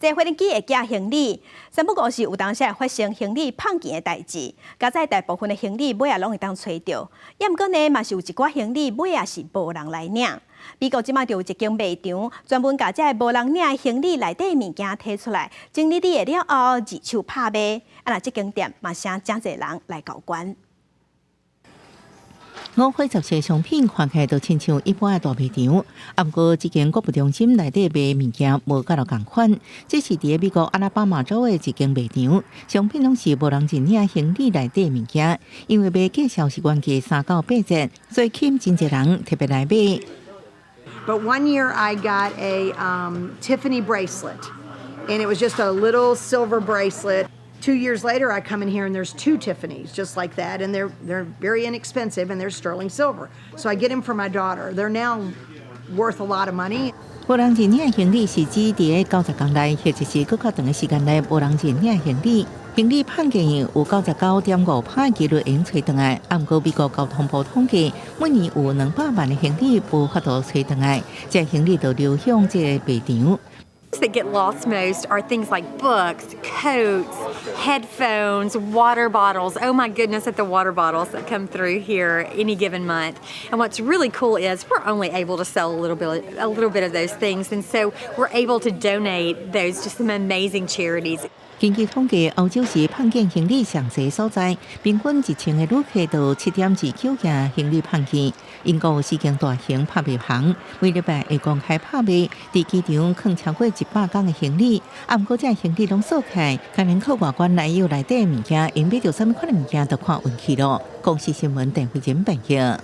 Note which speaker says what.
Speaker 1: 在发电机会寄行李，三不五时有当时会发生行李碰见的代志。加在大部分的行李尾啊拢会当找到，也毋过呢，嘛是有一寡行李尾啊是无人来领。美国即马就有一间卖场，专门把这无人领的行李内底物件摕出来，整理理了后，二手拍卖。啊，那这间店嘛，请真侪人来交关。
Speaker 2: 五花十色商品看起来都亲像一般的大卖场，啊，不过这间国富中心内底卖物件无甲落共款。这是伫美国阿拉巴马州的一间卖场，商品拢是无人认领行李内底的物件，因为卖介绍是原价3到8折，所以吸引真侪人特别来买。
Speaker 3: But one year I got a Tiffany bracelet, and it was just a little silver bracelet. 2 years later, I come in here and there's 2 Tiffany's just like that, and they're very inexpensive and they're sterling silver. So I get them for my daughter. They're now worth a lot of money.
Speaker 2: 无人认领行李是指伫个90天内，或者是更较长的时间内无人认领行李。行李判件有99.5%的几率用找回来。啊，不过美国交通部统计，每年有200万的行李无法度找回来，这行李就流向这个卖场。
Speaker 4: That get lost most are things like books, coats, headphones, water bottles. Oh my goodness, at the water bottles that come through here any given month. And what's really cool is we're only able to sell a little bit of those things, and so we're able to donate those to some amazing charities.
Speaker 2: 根据统计，欧洲是判件行李上侪所在，平均1,000个旅客就7.29件行李判件。英国有4间大型拍卖行，每礼拜会公开拍卖，伫机场放超过100公的行李。啊，不过这行李拢锁起来，可能靠外观来有内底物件，因买到什么款的物件，就看运气咯。公司新闻邓慧珍报道。